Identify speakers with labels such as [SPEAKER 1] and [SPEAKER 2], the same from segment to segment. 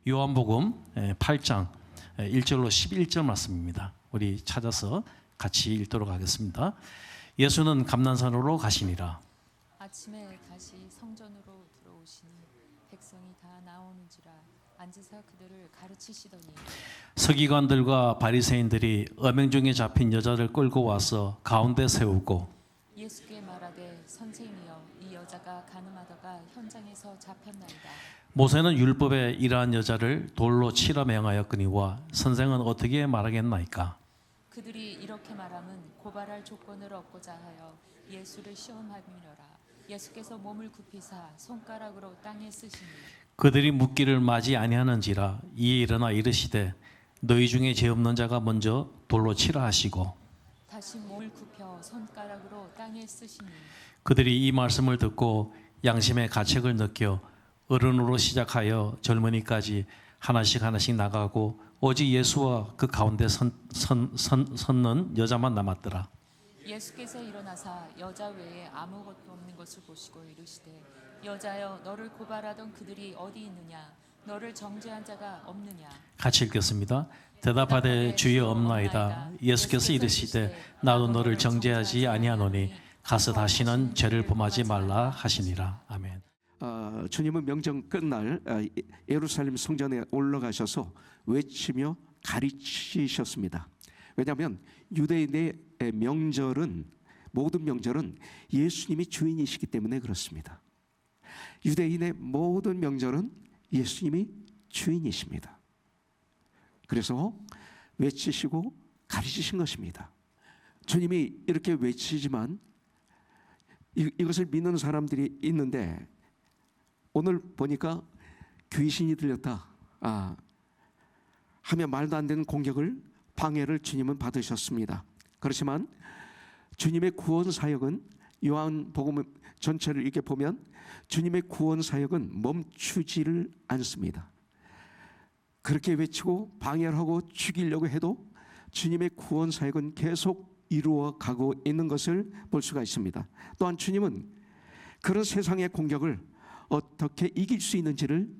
[SPEAKER 1] 요한복음 8장 1절로 11절 말씀입니다. 우리 찾아서 같이 읽도록 하겠습니다. 예수는 감난산으로 가시니라.
[SPEAKER 2] 아침에 다시 성전으로 들어오시니 백성이 다 나오는지라 앉으사 그들을 가르치시더니
[SPEAKER 1] 서기관들과 바리새인들이 엄행중에 잡힌 여자를 끌고 와서 가운데 세우고
[SPEAKER 2] 예수께 말하되 선생이여 이 여자가 간음하다가 현장에서 잡혔나이다.
[SPEAKER 1] 모세는 율법에 이러한 여자를 돌로 치라 명하였거니와 선생은 어떻게 말하겠나이까?
[SPEAKER 2] 그들이 이렇게 말함은 고발할 조건을 얻고자 하여 예수를 시험함이니라. 예수께서 몸을 굽히사 손가락으로 땅에 쓰시니
[SPEAKER 1] 그들이 묻기를 마지 아니하는지라. 이에 일어나 이르시되 너희 중에 죄 없는 자가 먼저 돌로 치라 하시고
[SPEAKER 2] 다시 몸을 굽혀 손가락으로 땅에 쓰시니
[SPEAKER 1] 그들이 이 말씀을 듣고 양심의 가책을 느껴 어른으로 시작하여 젊은이까지 하나씩 나가고 오직 예수와 그 가운데 섰는 여자만 남았더라.
[SPEAKER 2] 예수께서 일어나사 여자 외에 아무것도 없는 것을 보시고 이르시되 여자여 너를 고발하던 그들이 어디 있느냐 너를 정죄한 자가 없느냐.
[SPEAKER 1] 같이 읽겠습니다. 대답하되 주여 없나이다. 예수께서 이르시되 나도 너를 정죄하지 아니하노니 가서 다시는 죄를 범하지 말라 하시니라. 아멘.
[SPEAKER 3] 주님은 명절 끝날 예루살렘 성전에 올라가셔서 외치며 가르치셨습니다. 왜냐하면 유대인의 모든 명절은 예수님이 주인이시기 때문에 그렇습니다. 유대인의 모든 명절은 예수님이 주인이십니다. 그래서 외치시고 가르치신 것입니다. 주님이 이렇게 외치지만 이것을 믿는 사람들이 있는데 오늘 보니까 귀신이 들렸다 하며 말도 안 되는 공격을 방해를 주님은 받으셨습니다. 그렇지만 주님의 구원 사역은 요한복음 전체를 이렇게 보면 주님의 구원 사역은 멈추지를 않습니다. 그렇게 외치고 방해를 하고 죽이려고 해도 주님의 구원 사역은 계속 이루어가고 있는 것을 볼 수가 있습니다. 또한 주님은 그런 세상의 공격을 어떻게 이길 수 있는지를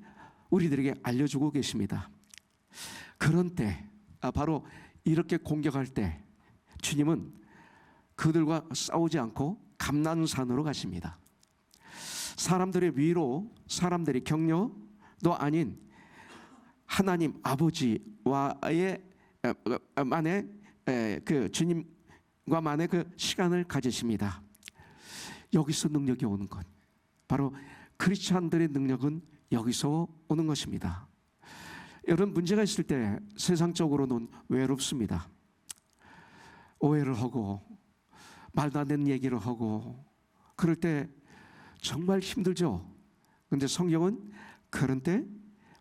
[SPEAKER 3] 우리들에게 알려주고 계십니다. 그런 때 바로 이렇게 공격할 때 주님은 그들과 싸우지 않고 감난산으로 가십니다. 사람들의 위로, 사람들의 격려도 아닌 하나님 아버지와의 그 주님과만의 그 시간을 가지십니다. 여기서 능력이 오는 것, 바로 크리스찬들의 능력은 여기서 오는 것입니다. 여러분, 문제가 있을 때 세상적으로는 외롭습니다. 오해를 하고 말도 안 되는 얘기를 하고 그럴 때 정말 힘들죠. 그런데 성경은 그런 때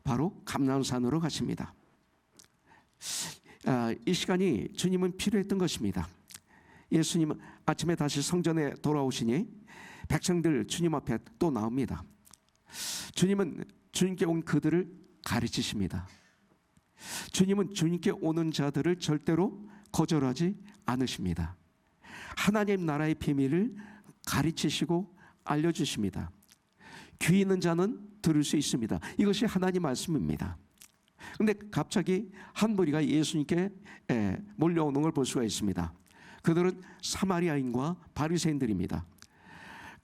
[SPEAKER 3] 바로 감난산으로 가십니다. 이 시간이 주님은 필요했던 것입니다. 예수님은 아침에 다시 성전에 돌아오시니 백성들 주님 앞에 또 나옵니다. 주님은 주님께 온 그들을 가르치십니다. 주님은 주님께 오는 자들을 절대로 거절하지 않으십니다. 하나님 나라의 비밀을 가르치시고 알려주십니다. 귀 있는 자는 들을 수 있습니다. 이것이 하나님 말씀입니다. 그런데 갑자기 한 무리가 예수님께 몰려오는 걸 볼 수가 있습니다. 그들은 사마리아인과 바리새인들입니다.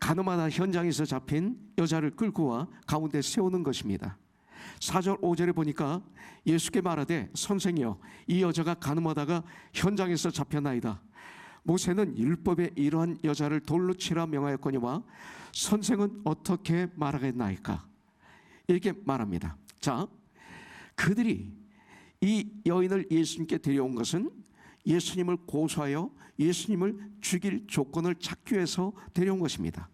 [SPEAKER 3] 간음하다 현장에서 잡힌 여자를 끌고 와 가운데 세우는 것입니다. 4절 5절에 보니까 예수께 말하되 선생이여 이 여자가 간음하다가 현장에서 잡혔나이다. 모세는 율법에 이러한 여자를 돌로 치라 명하였거니와 선생은 어떻게 말하겠나이까? 이렇게 말합니다. 자, 그들이 이 여인을 예수님께 데려온 것은 예수님을 고소하여 예수님을 죽일 조건을 찾기 위해서 데려온 것입니다.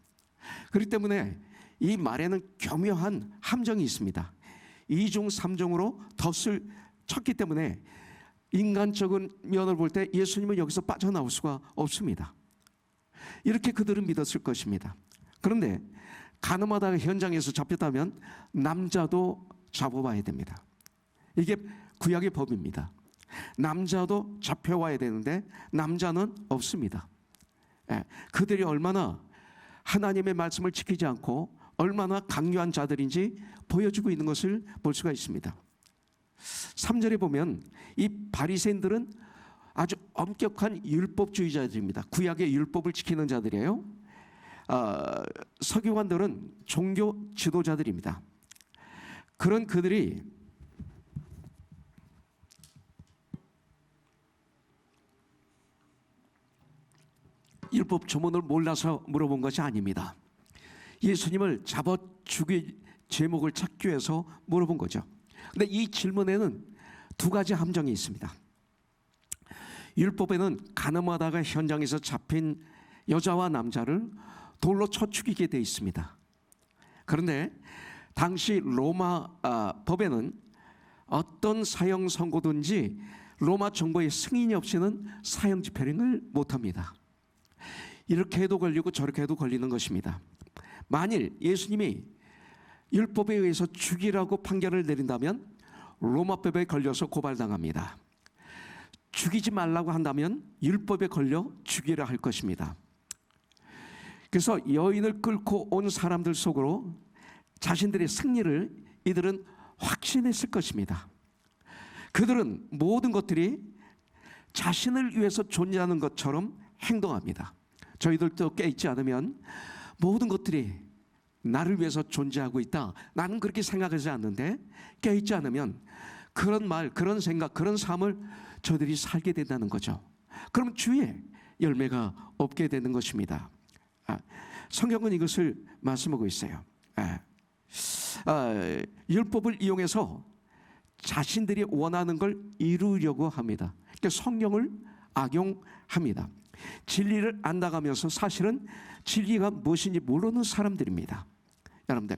[SPEAKER 3] 그렇기 때문에 이 말에는 교묘한 함정이 있습니다. 2중 3중으로 덫을 쳤기 때문에 인간적인 면을 볼 때 예수님은 여기서 빠져나올 수가 없습니다. 이렇게 그들은 믿었을 것입니다. 그런데 간음하다가 현장에서 잡혔다면 남자도 잡아봐야 됩니다. 이게 구약의 법입니다. 남자도 잡혀와야 되는데 남자는 없습니다. 그들이 얼마나 하나님의 말씀을 지키지 않고 얼마나 강요한 자들인지 보여주고 있는 것을 볼 수가 있습니다. 3절에 보면 이 바리새인들은 아주 엄격한 율법주의자들입니다. 구약의 율법을 지키는 자들이에요. 서기관들은 종교 지도자들입니다. 그런 그들이 율법 조문을 몰라서 물어본 것이 아닙니다. 예수님을 잡아 죽일 제목을 찾기 위해서 물어본 거죠. 근데 이 질문에는 두 가지 함정이 있습니다. 율법에는 가늠하다가 현장에서 잡힌 여자와 남자를 돌로 쳐 죽이게 되어 있습니다. 그런데 당시 로마 법에는 어떤 사형 선고든지 로마 정부의 승인이 없이는 사형 집행을 못합니다. 이렇게 해도 걸리고 저렇게 해도 걸리는 것입니다. 만일 예수님이 율법에 의해서 죽이라고 판결을 내린다면 로마법에 걸려서 고발당합니다. 죽이지 말라고 한다면 율법에 걸려 죽이라 할 것입니다. 그래서 여인을 끌고 온 사람들 속으로 자신들의 승리를 이들은 확신했을 것입니다. 그들은 모든 것들이 자신을 위해서 존재하는 것처럼 행동합니다. 저희들도 깨있지 않으면 모든 것들이 나를 위해서 존재하고 있다, 나는 그렇게 생각하지 않는데 깨있지 않으면 그런 말, 그런 생각, 그런 삶을 저들이 살게 된다는 거죠. 그럼 주의 열매가 없게 되는 것입니다. 성경은 이것을 말씀하고 있어요. 율법을 이용해서 자신들이 원하는 걸 이루려고 합니다. 그러니까 성경을 악용합니다. 진리를 안다가면서 사실은 진리가 무엇인지 모르는 사람들입니다. 여러분들,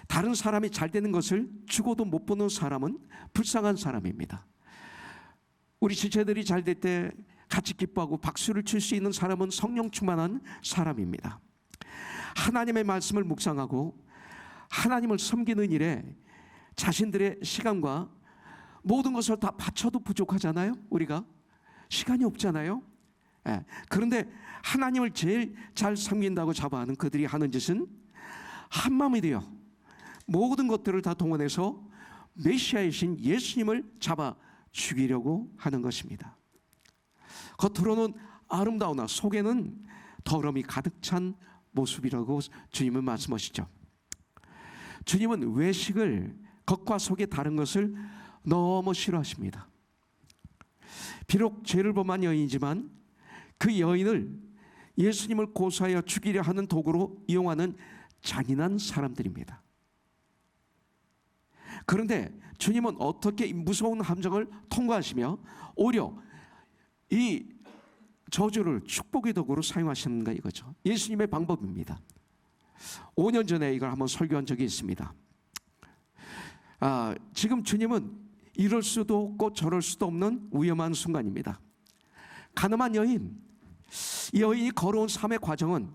[SPEAKER 3] 다른 사람이 잘 되는 것을 죽어도 못 보는 사람은 불쌍한 사람입니다. 우리 지체들이 잘 될 때 같이 기뻐하고 박수를 칠 수 있는 사람은 성령 충만한 사람입니다. 하나님의 말씀을 묵상하고 하나님을 섬기는 일에 자신들의 시간과 모든 것을 다 바쳐도 부족하잖아요. 우리가 시간이 없잖아요. 그런데 하나님을 제일 잘 섬긴다고 자부하는 그들이 하는 짓은 한마음이 되어 모든 것들을 다 동원해서 메시아이신 예수님을 잡아 죽이려고 하는 것입니다. 겉으로는 아름다우나 속에는 더러움이 가득 찬 모습이라고 주님은 말씀하시죠. 주님은 외식을, 겉과 속에 다른 것을 너무 싫어하십니다. 비록 죄를 범한 여인이지만 그 여인을 예수님을 고소하여 죽이려 하는 도구로 이용하는 잔인한 사람들입니다. 그런데 주님은 어떻게 무서운 함정을 통과하시며 오히려 이 저주를 축복의 도구로 사용하시는가 이거죠. 예수님의 방법입니다. 5년 전에 이걸 한번 설교한 적이 있습니다. 지금 주님은 이럴 수도 없고 저럴 수도 없는 위험한 순간입니다. 가늠한 여인, 이 여인이 걸어온 삶의 과정은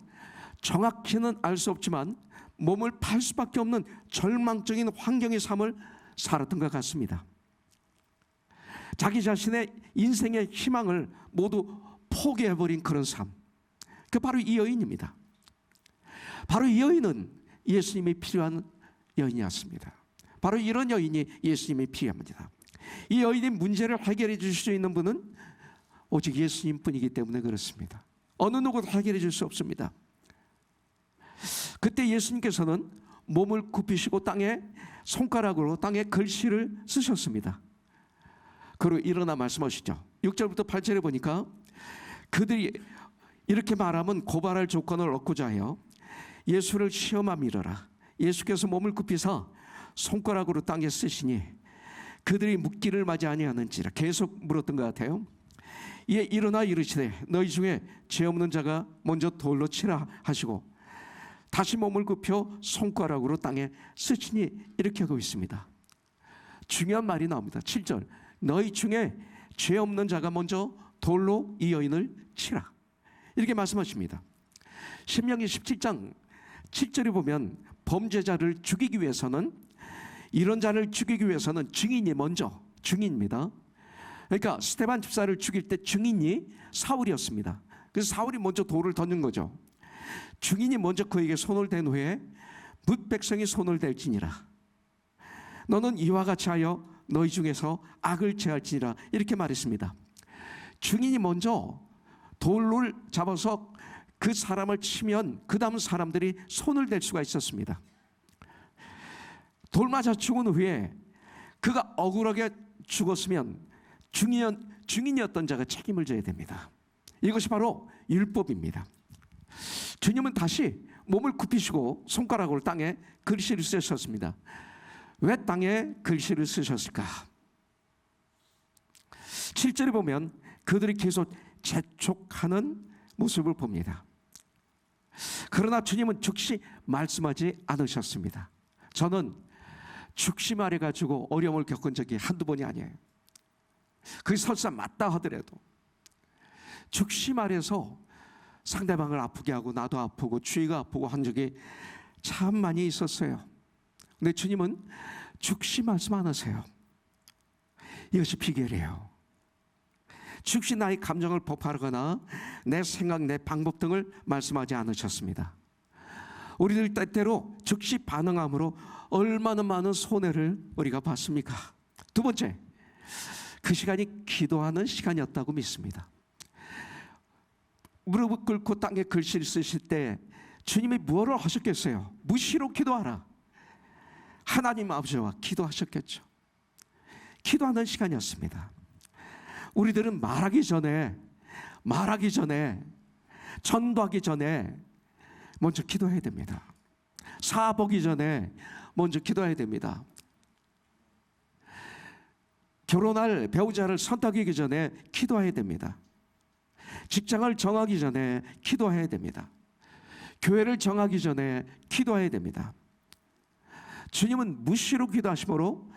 [SPEAKER 3] 정확히는 알 수 없지만 몸을 팔 수밖에 없는 절망적인 환경의 삶을 살았던 것 같습니다. 자기 자신의 인생의 희망을 모두 포기해버린 그런 삶, 그 바로 이 여인입니다. 바로 이 여인은 예수님이 필요한 여인이었습니다. 바로 이런 여인이 예수님이 필요합니다. 이 여인의 문제를 해결해 주실 수 있는 분은 오직 예수님뿐이기 때문에 그렇습니다. 어느 누구도 해결해 줄 수 없습니다. 그때 예수님께서는 몸을 굽히시고 땅에 손가락으로 땅에 글씨를 쓰셨습니다. 그리고 일어나 말씀하시죠. 6절부터 8절에 보니까 그들이 이렇게 말하면 고발할 조건을 얻고자 해요. 예수를 시험함이러라. 예수께서 몸을 굽히사 손가락으로 땅에 쓰시니 그들이 묻기를 맞이 아니하는지라 계속 물었던 것 같아요. 이에 일어나 이르시되 너희 중에 죄 없는 자가 먼저 돌로 치라 하시고 다시 몸을 굽혀 손가락으로 땅에 쓰시니 이렇게 하고 있습니다. 중요한 말이 나옵니다. 7절 너희 중에 죄 없는 자가 먼저 돌로 이 여인을 치라 이렇게 말씀하십니다. 신명기 17장 7절에 보면 범죄자를 죽이기 위해서는 이런 자를 죽이기 위해서는 증인이 먼저 증인입니다. 그러니까 스데반 집사를 죽일 때 증인이 사울이었습니다. 그래서 사울이 먼저 돌을 던진 거죠. 증인이 먼저 그에게 손을 댄 후에 뭇 백성이 손을 댈지니라. 너는 이와 같이 하여 너희 중에서 악을 제할지니라 이렇게 말했습니다. 증인이 먼저 돌을 잡아서 그 사람을 치면 그 다음 사람들이 손을 댈 수가 있었습니다. 돌 맞아 죽은 후에 그가 억울하게 죽었으면 증인이었던 자가 책임을 져야 됩니다. 이것이 바로 율법입니다. 주님은 다시 몸을 굽히시고 손가락으로 땅에 글씨를 쓰셨습니다. 왜 땅에 글씨를 쓰셨을까? 7절에 보면 그들이 계속 재촉하는 모습을 봅니다. 그러나 주님은 즉시 말씀하지 않으셨습니다. 저는 즉시 말해가지고 어려움을 겪은 적이 한두 번이 아니에요. 그게 설사 맞다 하더라도 즉시 말해서 상대방을 아프게 하고 나도 아프고 주위가 아프고 한 적이 참 많이 있었어요. 근데 주님은 즉시 말씀 안 하세요. 이것이 비결이에요. 즉시 나의 감정을 폭발하거나 내 생각, 내 방법 등을 말씀하지 않으셨습니다. 우리들 때때로 즉시 반응함으로 얼마나 많은 손해를 우리가 봤습니까? 두 번째, 그 시간이 기도하는 시간이었다고 믿습니다. 무릎을 꿇고 땅에 글씨를 쓰실 때 주님이 무엇을 하셨겠어요? 무시로 기도하라. 하나님 아버지와 기도하셨겠죠. 기도하는 시간이었습니다. 우리들은 말하기 전에 전도하기 전에 먼저 기도해야 됩니다. 사보기 전에 먼저 기도해야 됩니다. 결혼할 배우자를 선택하기 전에 기도해야 됩니다. 직장을 정하기 전에 기도해야 됩니다. 교회를 정하기 전에 기도해야 됩니다. 주님은 무시로 기도하심으로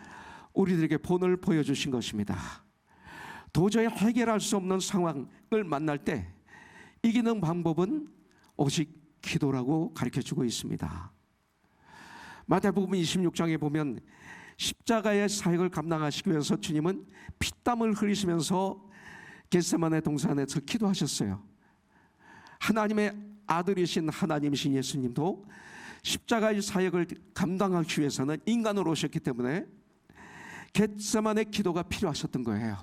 [SPEAKER 3] 우리들에게 본을 보여주신 것입니다. 도저히 해결할 수 없는 상황을 만날 때 이기는 방법은 오직 기도라고 가르쳐주고 있습니다. 마태복음 26장에 보면 십자가의 사역을 감당하시기 위해서 주님은 피땀을 흘리시면서 겟세마네 동산에서 기도하셨어요. 하나님의 아들이신 하나님이신 예수님도 십자가의 사역을 감당하기 위해서는 인간으로 오셨기 때문에 겟세마네 기도가 필요하셨던 거예요.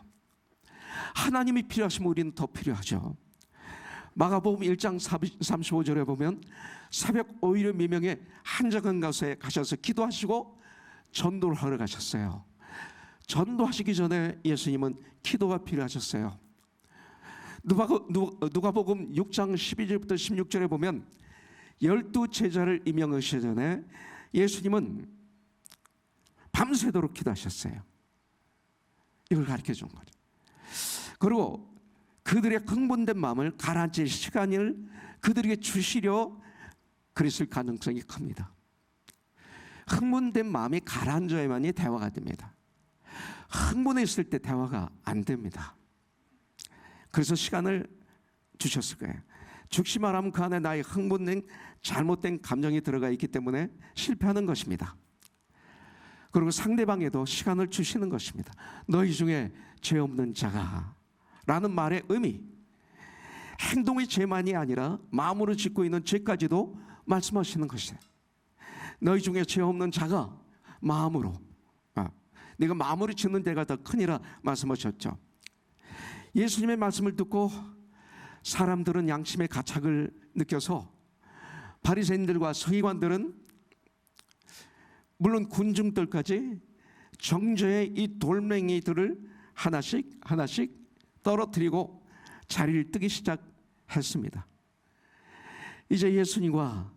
[SPEAKER 3] 하나님이 필요하시면 우리는 더 필요하죠. 마가복음 1장 35절에 보면 새벽 5일의 미명에 한적한 곳에 가셔서 기도하시고 전도를 하러 가셨어요. 전도하시기 전에 예수님은 기도가 필요하셨어요. 누가복음 6장 12절부터 16절에 보면 12제자를 임명하시기 전에 예수님은 밤새도록 기도하셨어요. 이걸 가르쳐 준 거죠. 그리고 그들의 흥분된 마음을 가라앉힐 시간을 그들에게 주시려 그랬을 가능성이 큽니다. 흥분된 마음이 가라앉아야만이 대화가 됩니다. 흥분했을 때 대화가 안 됩니다. 그래서 시간을 주셨을 거예요. 즉시 말하면 그 안에 나의 흥분된 잘못된 감정이 들어가 있기 때문에 실패하는 것입니다. 그리고 상대방에도 시간을 주시는 것입니다. 너희 중에 죄 없는 자가 라는 말의 의미, 행동의 죄만이 아니라 마음으로 짓고 있는 죄까지도 말씀하시는 것이에요. 너희 중에 죄 없는 자가 마음으로, 네가 마음으로 짓는 죄가 더 크니라 말씀하셨죠. 예수님의 말씀을 듣고 사람들은 양심의 가책을 느껴서 바리새인들과 서기관들은 물론 군중들까지 정죄의 이 돌멩이들을 하나씩 떨어뜨리고 자리를 뜨기 시작했습니다. 이제 예수님과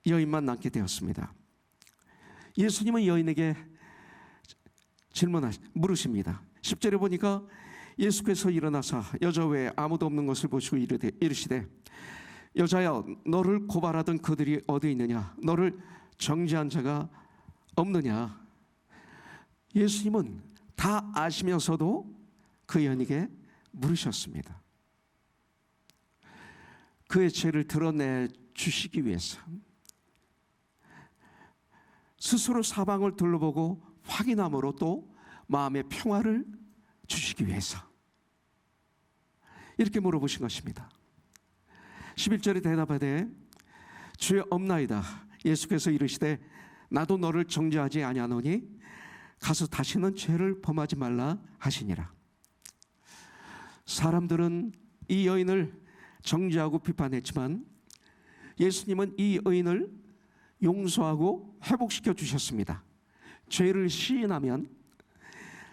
[SPEAKER 3] 여인만 남게 되었습니다. 예수님은 여인에게 물으십니다. 10절에 보니까 예수께서 일어나사 여자 외에 아무도 없는 것을 보시고 이르시되 여자여 너를 고발하던 그들이 어디 있느냐? 너를 정죄한 자가 없느냐? 예수님은 다 아시면서도 그 여인에게 물으셨습니다. 그의 죄를 드러내 주시기 위해서, 스스로 사방을 둘러보고 확인함으로 또 마음의 평화를 주시기 위해서 이렇게 물어보신 것입니다. 11절에 대답하되 주여 없나이다. 예수께서 이르시되 나도 너를 정죄하지 아니하노니 가서 다시는 죄를 범하지 말라 하시니라. 사람들은 이 여인을 정죄하고 비판했지만 예수님은 이 여인을 용서하고 회복시켜 주셨습니다. 죄를 시인하면,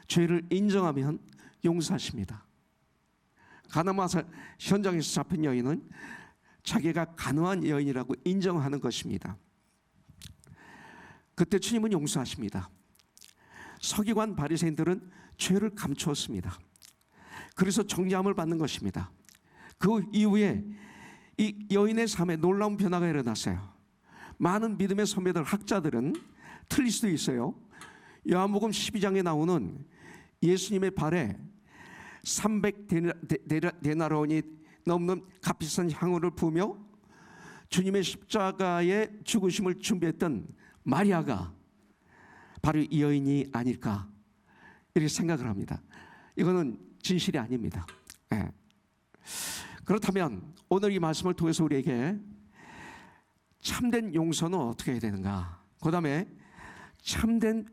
[SPEAKER 3] 죄를 인정하면 용서하십니다. 가늠하사 현장에서 잡힌 여인은 자기가 간음한 여인이라고 인정하는 것입니다. 그때 주님은 용서하십니다. 서기관 바리새인들은 죄를 감추었습니다. 그래서 정죄함을 받는 것입니다. 그 이후에 이 여인의 삶에 놀라운 변화가 일어났어요. 많은 믿음의 선배들, 학자들은 틀릴 수도 있어요. 요한복음 12장에 나오는 예수님의 발에 300데나리온이 넘는 값비싼 향유를 부으며 주님의 십자가의 죽으심을 준비했던 마리아가 바로 이 여인이 아닐까 이렇게 생각을 합니다. 이거는 진실이 아닙니다. 네. 그렇다면 오늘 이 말씀을 통해서 우리에게 참된 용서는 어떻게 해야 되는가, 그 다음에 참된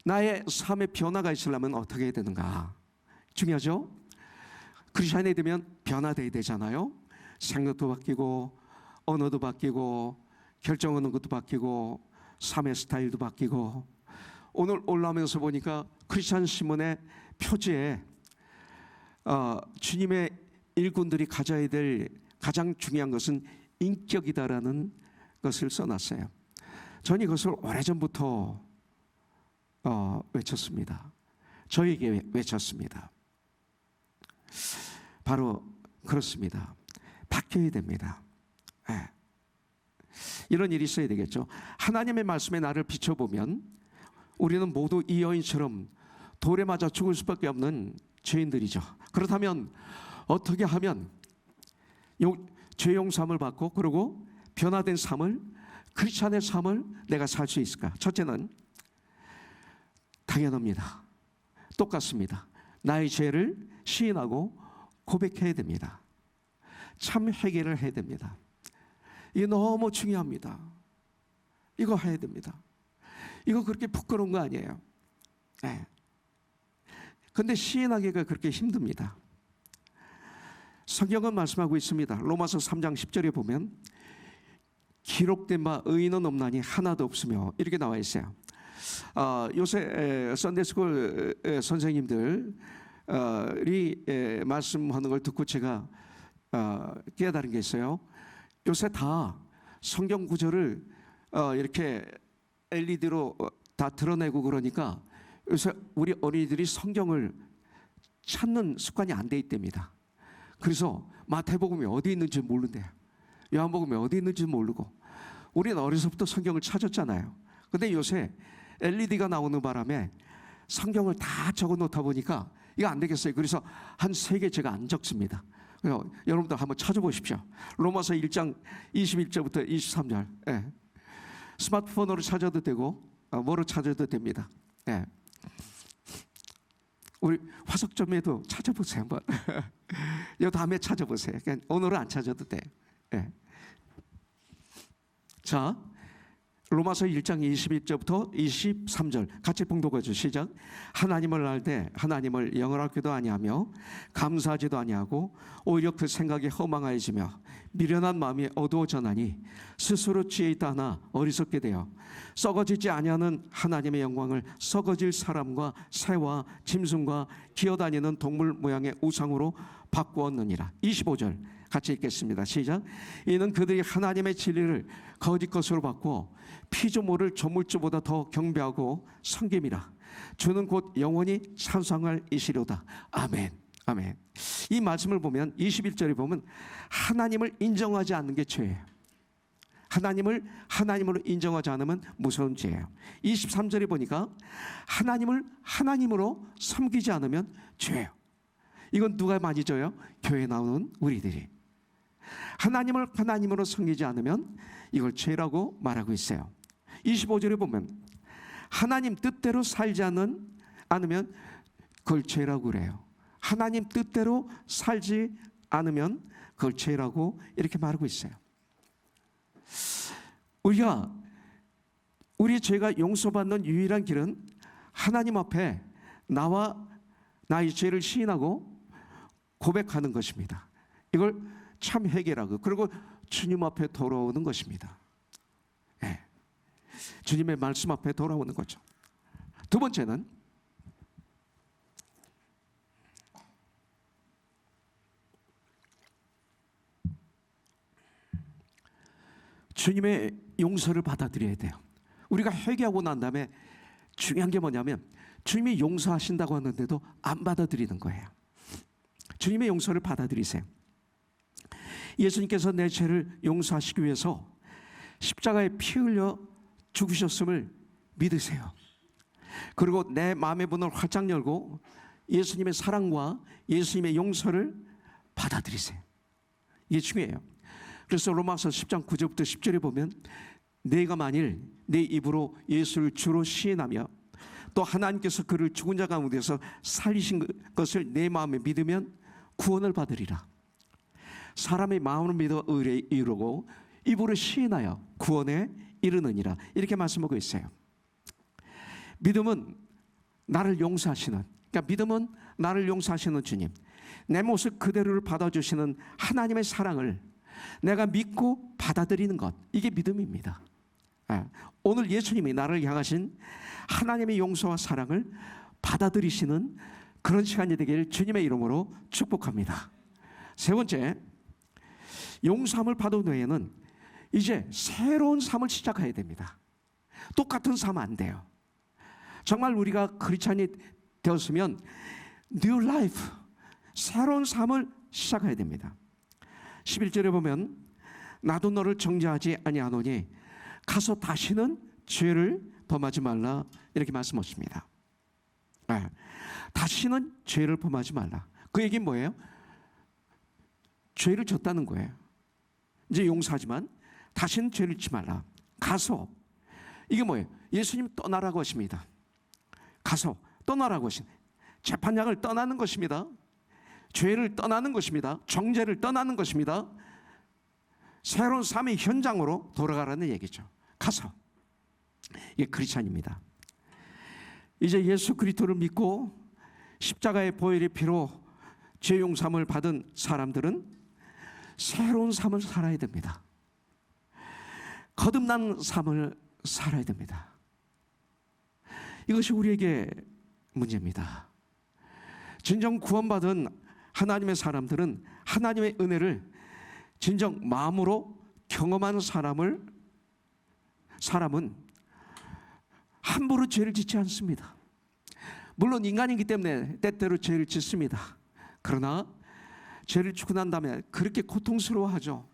[SPEAKER 3] 나의 삶의 변화가 있으려면 어떻게 해야 되는가, 중요하죠. 크리스천이 되면 변화돼야 되잖아요. 생각도 바뀌고 언어도 바뀌고 결정하는 것도 바뀌고 삶의 스타일도 바뀌고. 오늘 올라오면서 보니까 크리스천 신문의 표지에 주님의 일꾼들이 가져야 될 가장 중요한 것은 인격이다라는 것을 써놨어요. 저는 이것을 오래전부터 외쳤습니다. 저에게 외쳤습니다. 바로 그렇습니다. 바뀌어야 됩니다. 네. 이런 일이 있어야 되겠죠. 하나님의 말씀에 나를 비춰보면 우리는 모두 이 여인처럼 돌에 맞아 죽을 수밖에 없는 죄인들이죠. 그렇다면 어떻게 하면 죄 용서함을 받고 그리고 변화된 삶을, 크리스찬의 삶을 내가 살 수 있을까? 첫째는 당연합니다. 똑같습니다. 나의 죄를 시인하고 고백해야 됩니다. 참 회개를 해야 됩니다. 이게 너무 중요합니다. 이거 해야 됩니다. 이거 그렇게 부끄러운 거 아니에요. 네. 근데 시인하기가 그렇게 힘듭니다. 성경은 말씀하고 있습니다. 로마서 3장 10절에 보면 기록된 바 의인은 없나니 하나도 없으며 이렇게 나와 있어요. 요새 선데스쿨 선생님들이 말씀하는 걸 듣고 제가 깨달은 게 있어요. 요새 다 성경 구절을 이렇게 LED로 다 드러내고 그러니까 요새 우리 어린이들이 성경을 찾는 습관이 안 돼 있답니다. 그래서 마태복음이 어디 있는지 모른대요. 요한복음이 어디 있는지 모르고. 우리는 어려서부터 성경을 찾았잖아요. 근데 요새 LED가 나오는 바람에 성경을 다 적어 놓다 보니까 이거 안 되겠어요. 그래서 한 3개 제가 안 적습니다. 여러분들 한번 찾아보십시오. 로마서 1장 21절부터 23절. 예. 스마트폰으로 찾아도 되고 뭐로 찾아도 됩니다. 예. 우리 화석점에도 찾아보세요 한번. 이 다음에 찾아보세요. 오늘은 안 찾아도 돼. 예. 자, 로마서 1장 21절부터 23절 같이 봉독하죠. 시작. 하나님을 알 때 하나님을 영원하기도 아니하며 감사하지도 아니하고 오히려 그 생각이 허망하여지며 미련한 마음이 어두워져나니 스스로 지혜 있다 하나 어리석게 되어 썩어지지 아니하는 하나님의 영광을 썩어질 사람과 새와 짐승과 기어다니는 동물 모양의 우상으로 바꾸었느니라. 25절 같이 읽겠습니다. 시작. 이는 그들이 하나님의 진리를 거짓 것으로 바꾸어 피조물을 조물주보다 더 경배하고 섬김이라. 주는 곧 영원히 찬송할 이시로다. 아멘. 아멘. 이 말씀을 보면 21절에 보면 하나님을 인정하지 않는 게 죄예요. 하나님을 하나님으로 인정하지 않으면 무서운 죄예요. 23절에 보니까 하나님을 하나님으로 섬기지 않으면 죄예요. 이건 누가 많이 져요? 교회에 나오는 우리들이. 하나님을 하나님으로 섬기지 않으면 이걸 죄라고 말하고 있어요. 25절에 보면 하나님 뜻대로 살지 않으면 그걸 죄라고 그래요. 하나님 뜻대로 살지 않으면 그걸 죄라고 이렇게 말하고 있어요. 우리의 죄가 용서받는 유일한 길은 하나님 앞에 나와 나의 죄를 시인하고 고백하는 것입니다. 이걸 참 회개라고, 그리고 주님 앞에 돌아오는 것입니다. 네. 주님의 말씀 앞에 돌아오는 거죠. 두 번째는 주님의 용서를 받아들여야 돼요. 우리가 회개하고 난 다음에 중요한 게 뭐냐면 주님이 용서하신다고 하는데도 안 받아들이는 거예요. 주님의 용서를 받아들이세요. 예수님께서 내 죄를 용서하시기 위해서 십자가에 피 흘려 죽으셨음을 믿으세요. 그리고 내 마음의 문을 활짝 열고 예수님의 사랑과 예수님의 용서를 받아들이세요. 이게 중요해요. 그래서 로마서 10장 9절부터 10절에 보면 내가 만일 내 입으로 예수를 주로 시인하며 또 하나님께서 그를 죽은 자 가운데서 살리신 것을 내 마음에 믿으면 구원을 받으리라. 사람의 마음을 믿어 의에 이르고 입으로 시인하여 구원에 이르느니라. 이렇게 말씀하고 있어요. 믿음은 나를 용서하시는, 그러니까 믿음은 나를 용서하시는 주님, 내 모습 그대로를 받아주시는 하나님의 사랑을 내가 믿고 받아들이는 것, 이게 믿음입니다. 오늘 예수님이 나를 향하신 하나님의 용서와 사랑을 받아들이시는 그런 시간이 되기를 주님의 이름으로 축복합니다. 세 번째, 용서함을 받은 후에는 이제 새로운 삶을 시작해야 됩니다. 똑같은 삶 안 돼요. 정말 우리가 크리스찬이 되었으면 new life, 새로운 삶을 시작해야 됩니다. 11절에 보면 나도 너를 정죄하지 아니하노니 가서 다시는 죄를 범하지 말라, 이렇게 말씀하십니다. 다시는 죄를 범하지 말라. 그 얘기는 뭐예요? 죄를 졌다는 거예요. 이제 용서하지만 다시는 죄를 짓지 말라. 가서, 이게 뭐예요? 예수님 떠나라고 하십니다. 가서 떠나라고 하신, 재판장을 떠나는 것입니다. 죄를 떠나는 것입니다. 정죄를 떠나는 것입니다. 새로운 삶의 현장으로 돌아가라는 얘기죠. 가서. 이게 크리스찬입니다. 이제 예수 그리스도를 믿고 십자가의 보혈의 피로 죄 용서함을 받은 사람들은 새로운 삶을 살아야 됩니다. 거듭난 삶을 살아야 됩니다. 이것이 우리에게 문제입니다. 진정 구원받은 하나님의 사람들은 하나님의 은혜를 진정 마음으로 경험하는 사람은 함부로 죄를 짓지 않습니다. 물론 인간이기 때문에 때때로 죄를 짓습니다. 그러나 죄를 짓고 난 다음에 그렇게 고통스러워하죠.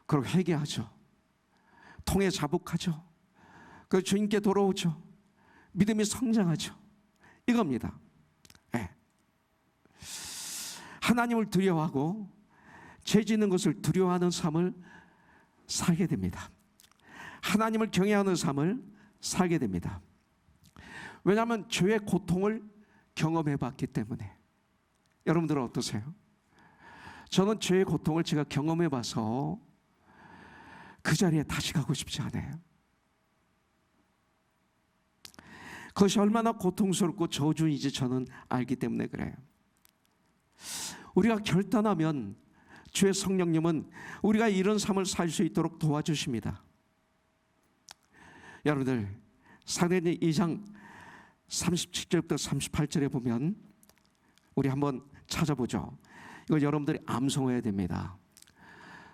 [SPEAKER 3] 그리고 회개하죠. 통에 자복하죠. 그 주님께 돌아오죠. 믿음이 성장하죠. 이겁니다. 네. 하나님을 두려워하고 죄 짓는 것을 두려워하는 삶을 살게 됩니다. 하나님을 경외하는 삶을 살게 됩니다. 왜냐하면 죄의 고통을 경험해 봤기 때문에. 여러분들은 어떠세요? 저는 죄의 고통을 제가 경험해 봐서 그 자리에 다시 가고 싶지 않아요. 그것이 얼마나 고통스럽고 저주인지 저는 알기 때문에 그래요. 우리가 결단하면 주의 성령님은 우리가 이런 삶을 살 수 있도록 도와주십니다. 여러분들, 사도행전 2장 37절부터 38절에 보면 우리 한번 찾아보죠. 이걸 여러분들이 암송해야 됩니다.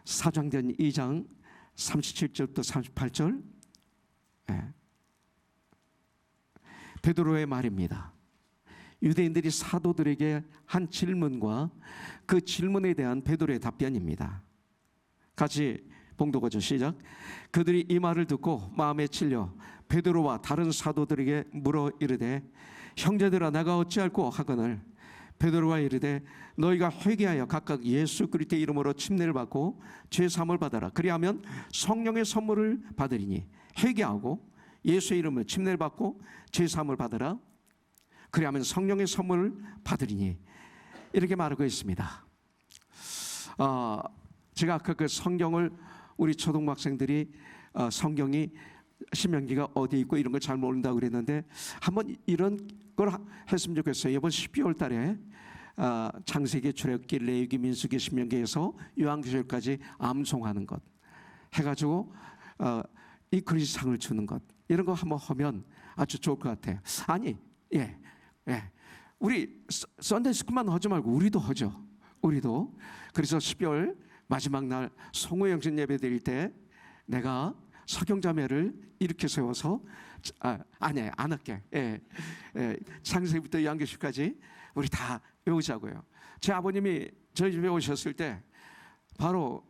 [SPEAKER 3] 사도행전 2장 37절부터 38절. 네. 베드로의 말입니다. 유대인들이 사도들에게 한 질문과 그 질문에 대한 베드로의 답변입니다. 같이 봉독하죠. 시작. 그들이 이 말을 듣고 마음에 찔려 베드로와 다른 사도들에게 물어 이르되 형제들아 내가 어찌할꼬 하거늘 베드로와 이르되 너희가 회개하여 각각 예수 그리스도의 이름으로 침례를 받고 죄 사함을 받아라. 그리하면 성령의 선물을 받으리니 회개하고 예수의 이름으로 침례를 받고 죄 사함을 받아라. 그리하면 성령의 선물을 받으리니, 이렇게 말하고 있습니다. 제가 아까 그 성경을 우리 초등학생들이 성경이 신명기가 어디 있고 이런 걸 잘 모른다고 그랬는데 한번 이런 걸 했으면 좋겠어요. 이번 12월 달에 창세기, 출애굽기, 레위기, 민수기, 신명기에서 요한계시록까지 암송하는 것 해가지고 이 그리스상을 주는 것 이런 거 한번 하면 아주 좋을 것 같아요. 아니, 예. 우리 썬데이스쿨만 하지 말고 우리도 하죠. 우리도. 그래서 12월 마지막 날 송후영신 예배 드릴 때 내가 석영자매를 이렇게 세워서 아니 안 할게. 창세기부터 요한계시록까지 우리 다 외우자고요. 제 아버님이 저희 집에 오셨을 때 바로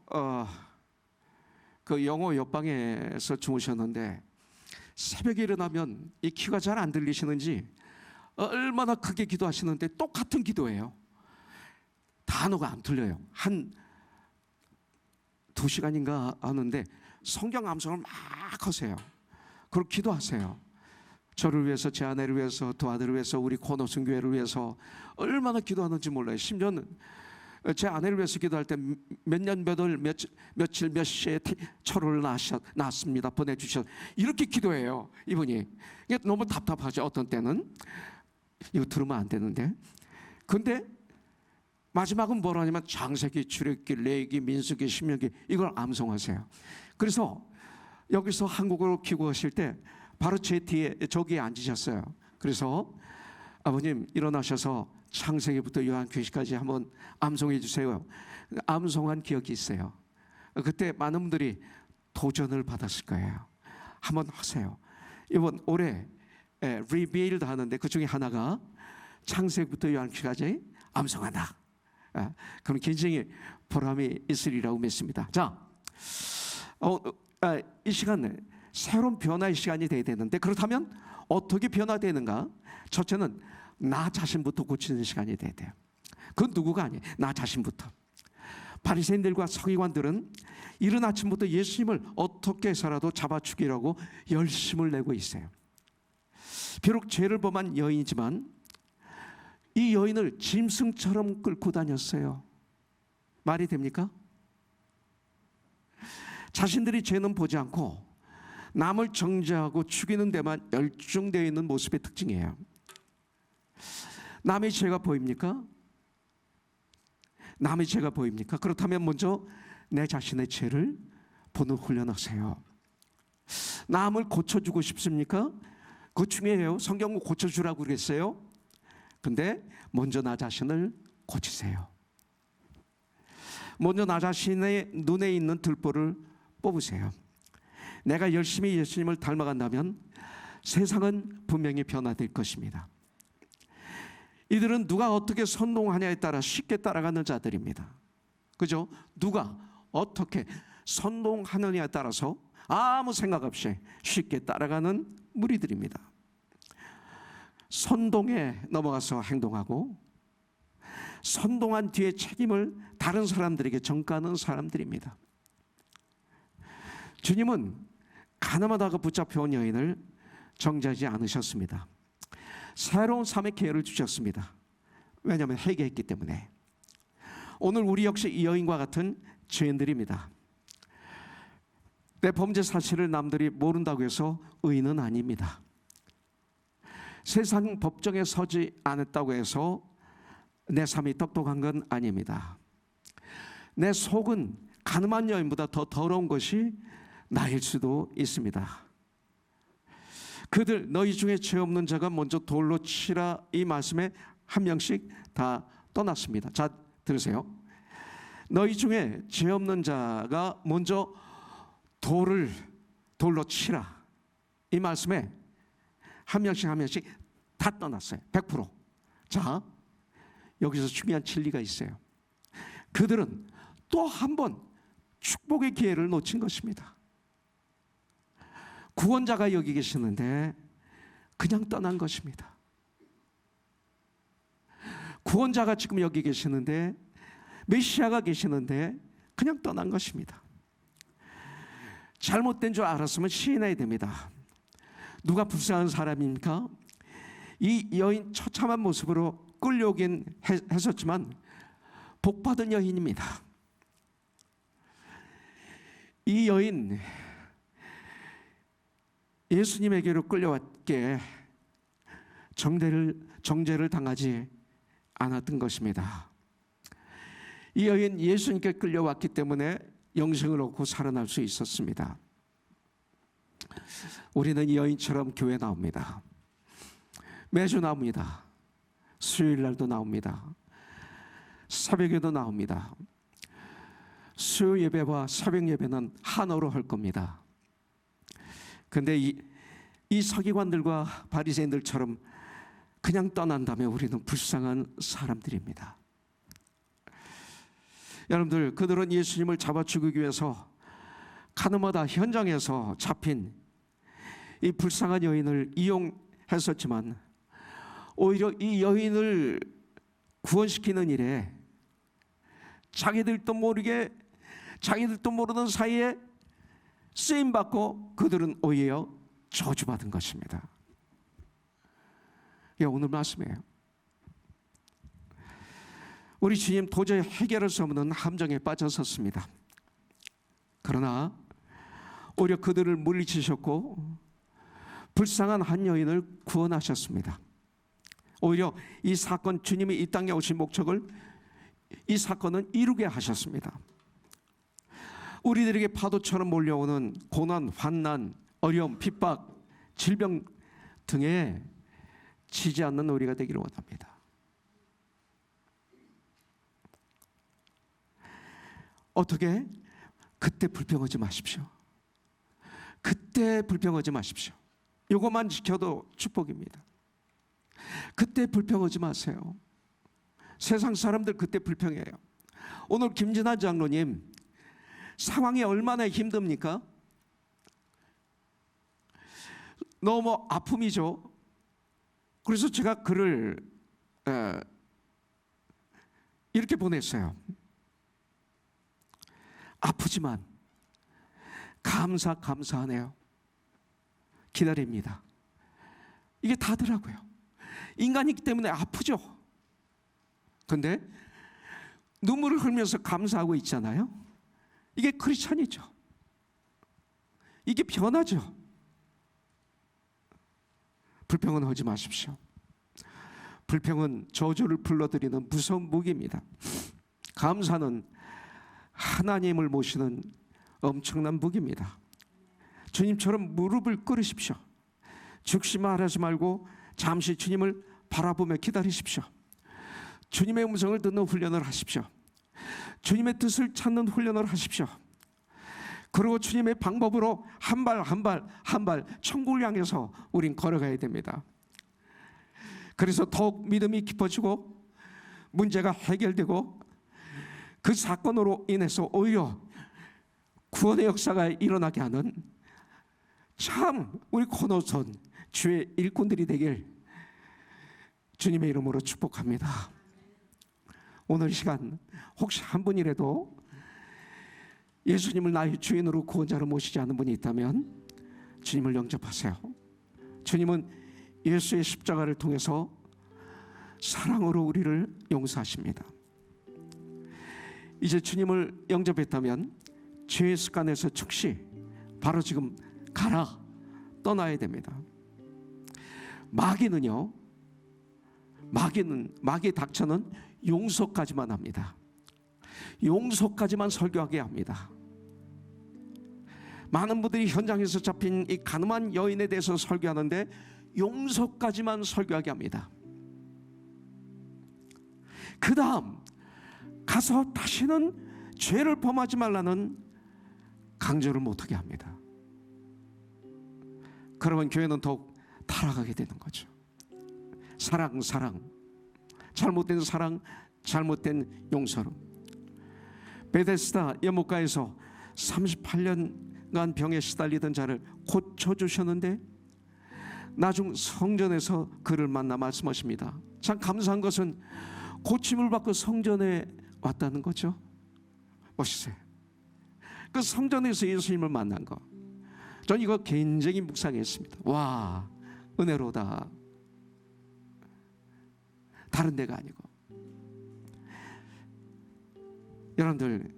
[SPEAKER 3] 그 영어 옆방에서 주무셨는데 새벽에 일어나면 이 귀가 잘 안 들리시는지 얼마나 크게 기도하시는데 똑같은 기도예요. 단어가 안 틀려요. 한 2시간인가 하는데 성경 암송을 막 하세요. 그리고 기도하세요. 저를 위해서, 제 아내를 위해서, 두 아들을 위해서, 우리 코너슨 교회를 위해서 얼마나 기도하는지 몰라요. 심지어는 제 아내를 위해서 기도할 때 몇 년 몇 월 며칠 몇 시에 철을 낳았습니다. 보내주셔. 이렇게 기도해요. 이분이. 이게 너무 답답하죠. 어떤 때는. 이거 들으면 안 되는데. 근데 마지막은 뭐라 하냐면 창세기, 출애굽기, 레위기, 민수기, 신명기 이걸 암송하세요. 그래서 여기서 한국어로 기고하실 때 바로 제 뒤에 저기에 앉으셨어요. 그래서 아버님 일어나셔서 창세기부터 요한계시까지 한번 암송해 주세요. 암송한 기억이 있어요. 그때 많은 분들이 도전을 받았을 거예요. 한번 하세요. 이번 올해 리빌드 하는데 그 중에 하나가 창세기부터 요한계시까지 암송한다. 그럼 굉장히 보람이 있으리라고 믿습니다. 자, 이 시간 새로운 변화의 시간이 돼야 되는데 그렇다면 어떻게 변화되는가? 첫째는 나 자신부터 고치는 시간이 돼야 돼요. 그건 누구가 아니에요. 나 자신부터. 바리새인들과 서기관들은 이른 아침부터 예수님을 어떻게 해서라도 잡아 죽이려고 열심을 내고 있어요. 비록 죄를 범한 여인이지만 이 여인을 짐승처럼 끌고 다녔어요. 말이 됩니까? 자신들이 죄는 보지 않고 남을 정죄하고 죽이는 데만 열중되어 있는 모습의 특징이에요. 남의 죄가 보입니까? 남의 죄가 보입니까? 그렇다면 먼저 내 자신의 죄를 보는 훈련하세요. 남을 고쳐주고 싶습니까? 그거 중요해요. 성경은 고쳐주라고 그랬어요. 근데 먼저 나 자신을 고치세요. 먼저 나 자신의 눈에 있는 들보를 뽑으세요. 내가 열심히 예수님을 닮아간다면 세상은 분명히 변화될 것입니다. 이들은 누가 어떻게 선동하냐에 따라 쉽게 따라가는 자들입니다. 그죠? 누가 어떻게 선동하느냐에 따라서 아무 생각 없이 쉽게 따라가는 무리들입니다. 선동에 넘어가서 행동하고 선동한 뒤에 책임을 다른 사람들에게 전가하는 사람들입니다. 주님은 가늠하다가 붙잡혀온 여인을 정죄하지 않으셨습니다. 새로운 삶의 기회를 주셨습니다. 왜냐하면 회개했기 때문에. 오늘 우리 역시 이 여인과 같은 죄인들입니다. 내 범죄 사실을 남들이 모른다고 해서 의인은 아닙니다. 세상 법정에 서지 않았다고 해서 내 삶이 똑똑한 건 아닙니다. 내 속은 가늠한 여인보다 더 더러운 것이 나일 수도 있습니다. 그들 너희 중에 죄 없는 자가 먼저 돌로 치라 이 말씀에 한 명씩 다 떠났습니다. 자, 들으세요. 너희 중에 죄 없는 자가 먼저 돌로 치라 이 말씀에 한 명씩 다 떠났어요. 100%. 자, 여기서 중요한 진리가 있어요. 그들은 또 한 번 축복의 기회를 놓친 것입니다. 구원자가 여기 계시는데 그냥 떠난 것입니다. 구원자가 지금 여기 계시는데 메시아가 계시는데 그냥 떠난 것입니다. 잘못된 줄 알았으면 시인해야 됩니다. 누가 불쌍한 사람입니까? 이 여인 처참한 모습으로 끌려오긴 했었지만 복받은 여인입니다. 이 여인 예수님에게로 끌려왔기에 정죄를 당하지 않았던 것입니다. 이 여인 예수님께 끌려왔기 때문에 영생을 얻고 살아날 수 있었습니다. 우리는 이 여인처럼 교회 나옵니다. 매주 나옵니다. 수요일 날도 나옵니다. 새벽에도 나옵니다. 수요 예배와 새벽 예배는 한어로 할 겁니다. 근데 이 서기관들과 바리새인들처럼 그냥 떠난다면 우리는 불쌍한 사람들입니다. 여러분들, 그들은 예수님을 잡아 죽이기 위해서 가늠하다 현장에서 잡힌 이 불쌍한 여인을 이용했었지만 오히려 이 여인을 구원시키는 일에 자기들도 모르는 사이에 쓰임받고 그들은 오히려 저주받은 것입니다. 이게 오늘 말씀이에요. 우리 주님 도저히 해결할 수 없는 함정에 빠졌었습니다. 그러나 오히려 그들을 물리치셨고 불쌍한 한 여인을 구원하셨습니다. 오히려 이 사건, 주님이 이 땅에 오신 목적을 이 사건은 이루게 하셨습니다. 우리들에게 파도처럼 몰려오는 고난, 환난, 어려움, 핍박, 질병 등에 지지 않는 우리가 되기를 원합니다. 어떻게? 그때 불평하지 마십시오. 그때 불평하지 마십시오. 이것만 지켜도 축복입니다. 그때 불평하지 마세요. 세상 사람들 그때 불평해요. 오늘 김진아 장로님 상황이 얼마나 힘듭니까? 너무 아픔이죠. 그래서 제가 글을 이렇게 보냈어요. 아프지만 감사하네요. 기다립니다. 이게 다더라고요. 인간이기 때문에 아프죠. 근데 눈물을 흘리면서 감사하고 있잖아요. 이게 크리스천이죠. 이게 변화죠. 불평은 하지 마십시오. 불평은 저주를 불러들이는 무서운 무기입니다. 감사는 하나님을 모시는 엄청난 무기입니다. 주님처럼 무릎을 꿇으십시오. 죽지 말하지 말고 잠시 주님을 바라보며 기다리십시오. 주님의 음성을 듣는 훈련을 하십시오. 주님의 뜻을 찾는 훈련을 하십시오. 그리고 주님의 방법으로 한 발 천국을 향해서 우린 걸어가야 됩니다. 그래서 더욱 믿음이 깊어지고 문제가 해결되고 그 사건으로 인해서 오히려 구원의 역사가 일어나게 하는 참 우리 코너선 주의 일꾼들이 되길 주님의 이름으로 축복합니다. 오늘 시간 혹시 한 분이라도 예수님을 나의 주인으로 구원자로 모시지 않은 분이 있다면 주님을 영접하세요. 주님은 예수의 십자가를 통해서 사랑으로 우리를 용서하십니다. 이제 주님을 영접했다면 죄의 습관에서 즉시 바로 지금 가라, 떠나야 됩니다. 마귀의 닥쳐는 용서까지만 합니다. 용서까지만 설교하게 합니다. 많은 분들이 현장에서 잡힌 이 가늠한 여인에 대해서 설교하는데 용서까지만 설교하게 합니다. 그 다음 가서 다시는 죄를 범하지 말라는 강조를 못하게 합니다. 그러면 교회는 더욱 타락하게 되는 거죠. 사랑, 잘못된 사랑, 잘못된 용서로. 베데스다 연못가에서 38년간 병에 시달리던 자를 고쳐주셨는데 나중 성전에서 그를 만나 말씀하십니다. 참 감사한 것은 고침을 받고 성전에 왔다는 거죠. 멋있어요. 그 성전에서 예수님을 만난 거, 전 이거 개인적인 묵상했습니다. 와, 은혜로다. 다른 데가 아니고. 여러분들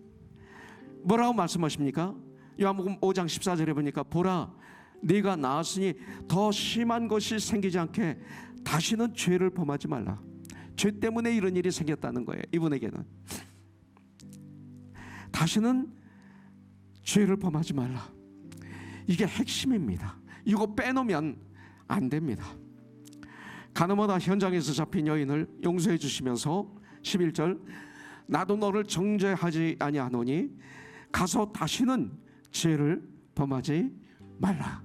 [SPEAKER 3] 뭐라고 말씀하십니까? 요한복음 5장 14절에 보니까 보라, 네가 나았으니 더 심한 것이 생기지 않게 다시는 죄를 범하지 말라. 죄 때문에 이런 일이 생겼다는 거예요. 이분에게는 다시는 죄를 범하지 말라. 이게 핵심입니다. 이거 빼놓으면 안 됩니다. 가늠하다 현장에서 잡힌 여인을 용서해 주시면서 11절 나도 너를 정죄하지 아니하노니 가서 다시는 죄를 범하지 말라.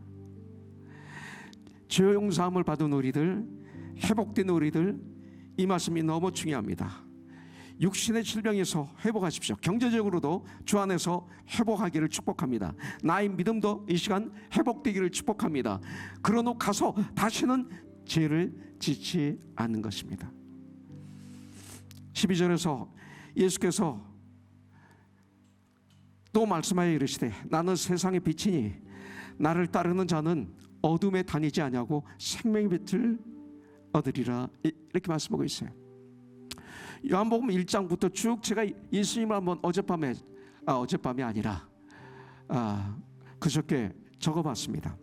[SPEAKER 3] 죄 용서함을 받은 우리들, 회복된 우리들, 이 말씀이 너무 중요합니다. 육신의 질병에서 회복하십시오. 경제적으로도 주 안에서 회복하기를 축복합니다. 나의 믿음도 이 시간 회복되기를 축복합니다. 그러고 가서 다시는 죄를 짓지 않는 것입니다. 12절에서 예수께서 또 말씀하여 이르시되 나는 세상의 빛이니 나를 따르는 자는 어둠에 다니지 아니하고 생명의 빛을 얻으리라. 이렇게 말씀하고 있어요. 요한복음 1장부터 쭉 제가 예수님을 한번 어젯밤이 아니라 그저께 적어봤습니다.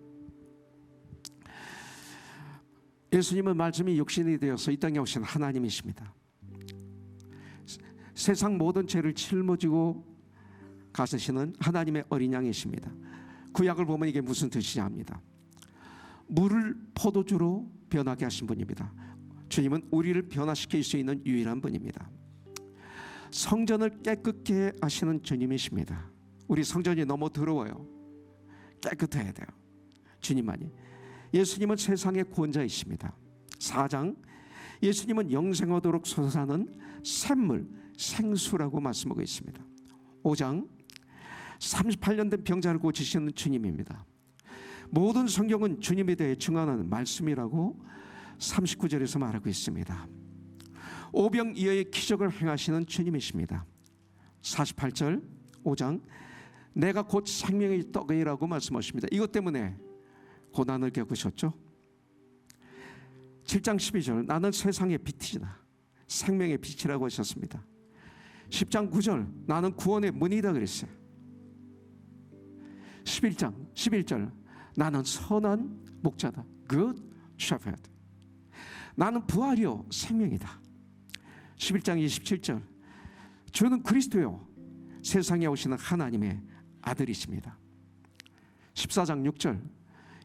[SPEAKER 3] 예수님은 말씀이 육신이 되어서 이 땅에 오신 하나님이십니다. 세상 모든 죄를 짊어지고 가시는 하나님의 어린 양이십니다. 구약을 보면 이게 무슨 뜻이냐 합니다. 물을 포도주로 변하게 하신 분입니다. 주님은 우리를 변화시킬 수 있는 유일한 분입니다. 성전을 깨끗게 하시는 주님이십니다. 우리 성전이 너무 더러워요. 깨끗해야 돼요. 주님만이. 예수님은 세상의 구원자이십니다. 4장 예수님은 영생하도록 솟아나는 샘물, 생수라고 말씀하고 있습니다. 5장 38년 된 병자를 고치시는 주님입니다. 모든 성경은 주님에 대해 증언하는 말씀이라고 39절에서 말하고 있습니다. 오병이어의 기적을 행하시는 주님이십니다. 48절 5장 내가 곧 생명의 떡이라고 말씀하십니다. 이것 때문에 고난을 겪으셨죠. 7장 12절 나는 세상의 빛이다. 생명의 빛이라고 하셨습니다. 10장 9절 나는 구원의 문이다 그랬어요. 11장 11절 나는 선한 목자다. Good shepherd. 나는 부활이요 생명이다. 11장 27절 주는 그리스도요 세상에 오시는 하나님의 아들이십니다. 14장 6절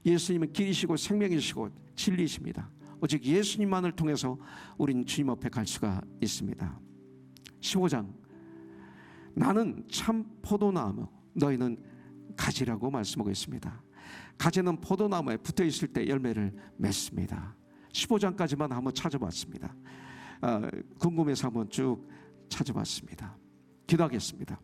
[SPEAKER 3] 예수님은 길이시고 생명이시고 진리이십니다. 오직 예수님만을 통해서 우린 주님 앞에 갈 수가 있습니다. 15장 나는 참 포도나무 너희는 가지라고 말씀하고 있습니다. 가지는 포도나무에 붙어 있을 때 열매를 맺습니다. 15장까지만 한번 찾아봤습니다. 궁금해서 한번 쭉 찾아봤습니다. 기도하겠습니다.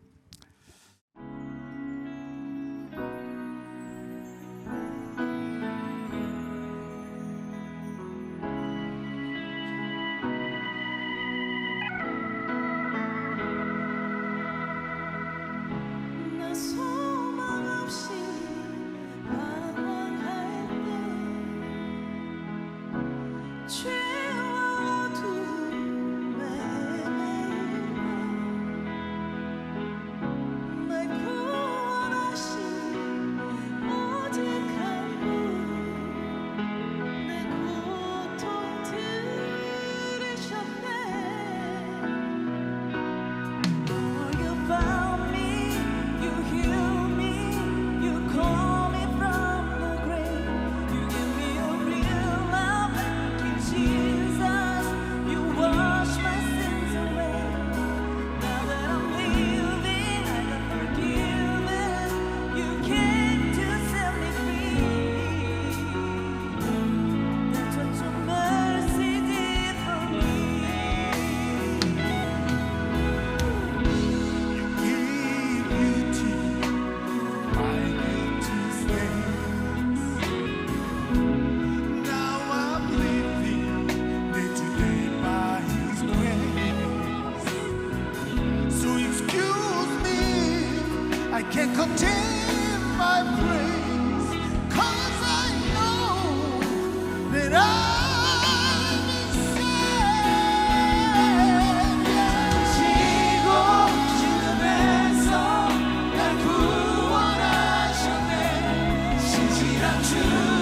[SPEAKER 4] 주